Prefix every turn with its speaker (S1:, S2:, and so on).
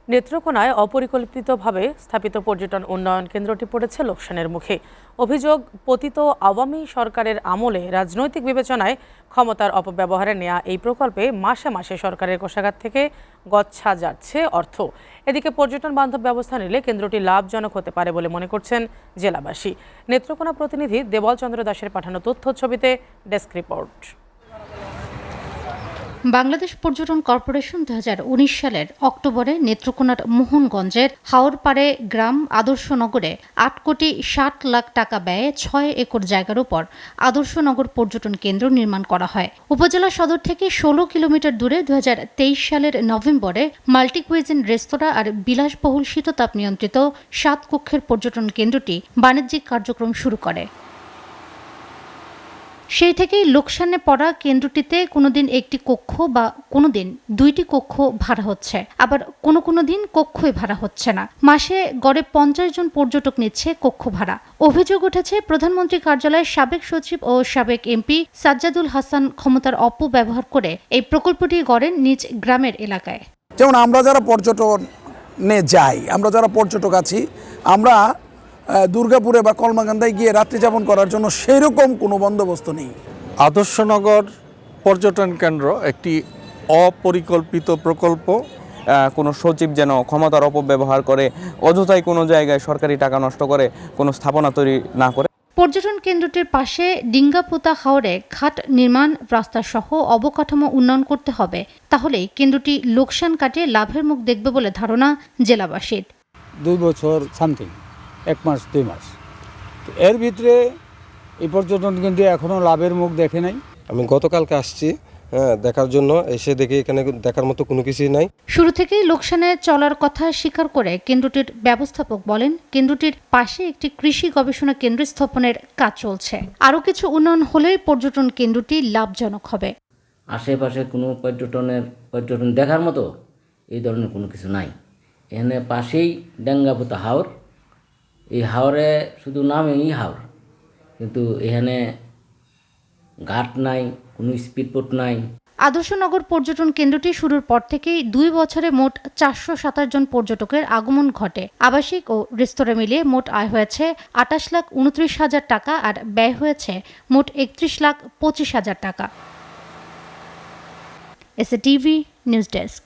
S1: নেত্রকোনায় অপরিকল্পিতভাবে স্থাপিত পর্যটন উন্নয়ন কেন্দ্রটি পড়েছে লোকসানের মুখে। অভিযোগ, পতিত আওয়ামী সরকারের আমলে রাজনৈতিক বিবেচনায় ক্ষমতার অপব্যবহারে নেওয়া এই প্রকল্পে মাসে মাসে সরকারের কোষাগার থেকে গচ্ছা যাচ্ছে অর্থ। এদিকে পর্যটন বান্ধব ব্যবস্থা নিলে কেন্দ্রটি লাভজনক হতে পারে বলে মনে করছেন জেলাবাসী। নেত্রকোনা প্রতিনিধি দেবল চন্দ্র দাসের পাঠানো তথ্য ছবিতে ডেস্ক রিপোর্ট।
S2: বাংলাদেশ পর্যটন কর্পোরেশন 2019 সালের অক্টোবরে নেত্রকোনার মোহনগঞ্জের হাওরপাড়ে গ্রাম আদর্শনগরে 8 কোটি 60 লাখ টাকা ব্যয়ে 6 একর জায়গার উপর আদর্শনগর পর্যটন কেন্দ্র নির্মাণ করা হয়। উপজেলা সদর থেকে 16 কিলোমিটার দূরে 2023 সালের নভেম্বরে মাল্টি কুইজিন রেস্তোরাঁ আর বিলাসবহুল শীততাপ নিয়ন্ত্রিত 7 কক্ষের পর্যটন কেন্দ্রটি বাণিজ্যিক কার্যক্রম শুরু করে। সেই থেকেই লোকসানে পড়া কেন্দ্রটিতে কোনোদিন একটি কক্ষ বা কোনোদিন 2টি কক্ষ ভাড়া হচ্ছে, আবার কোনো দিন কক্ষই ভাড়া হচ্ছে না। মাসে গড়ে 50 জন পর্যটক নিচ্ছে কক্ষ ভাড়া। অভিযোগ উঠেছে প্রধানমন্ত্রী কার্যালয়ের সাবেক সচিব ও সাবেক এমপি সাজ্জাদুল হাসান ক্ষমতার অপব্যবহার করে এই প্রকল্পটি গড়েন নিজ গ্রামের এলাকায়।
S3: যেমন আমরা যারা পর্যটনে যাই, আমরা যারা পর্যটক আছি, আমরা দুর্গাপুরে বা কলমাকান্দায় গিয়ে রাত্রি যাপন করার জন্য সেরকম কোনো বন্দোবস্ত নেই।
S4: আদর্শনগর পর্যটন কেন্দ্র একটি অপরিকল্পিত প্রকল্প। কোনো সচিব যেন ক্ষমতার অপব্যবহার করে অযথাই কোনো জায়গায় সরকারি টাকা নষ্ট করে কোনো স্থাপনা তৈরি না করে।
S2: পর্যটন কেন্দ্রটির পাশে ডিঙ্গাপোতা হাওরে ঘাট নির্মাণ, রাস্তা সহ অবকাঠামো উন্নয়ন করতে হবে। তাহলেই কেন্দ্রটি লোকসান কাটিয়ে লাভের মুখ দেখবে বলে ধারণা জেলাবাসীর।
S5: 2 বছর সামথিং, 1 মাস 2 মাস, এর ভিতরে এই পর্যটন কেন্দ্রে এখনো লাভের মুখ দেখে নাই।
S6: আমি গতকালকে আসছি দেখার জন্য, এসে দেখি এখানে দেখার মতো কোনো কিছুই নাই।
S2: শুরু থেকেই লোকসানে চলার কথা স্বীকার করে কেন্দ্রটির ব্যবস্থাপক বলেন, কেন্দ্রটির পাশে একটি কৃষি গবেষণা কেন্দ্র স্থাপনের কাজ চলছে। আরও কিছু উন্নয়ন হলেই পর্যটন কেন্দ্রটি লাভজনক হবে।
S7: আশেপাশে কোনো পর্যটন দেখার মতো এই ধরনের কোনো কিছু নাই। এখানে পাশেই ডিঙ্গাপোতা হাওর, এই হাওরে শুধু নামেই হাওর, কিন্তু এখানে ঘাট নাই, কোনো স্পিডবোট নাই।
S2: আদর্শনগর পর্যটন কেন্দ্রটি শুরুর পর থেকেই 2 বছরে মোট 427 জন পর্যটকের আগমন ঘটে। আবাসিক ও রেস্তোরাঁ মিলিয়ে মোট আয় হয়েছে 28,29,000 টাকা আর ব্যয় হয়েছে মোট 31,25,000 টাকা। SATV news desk.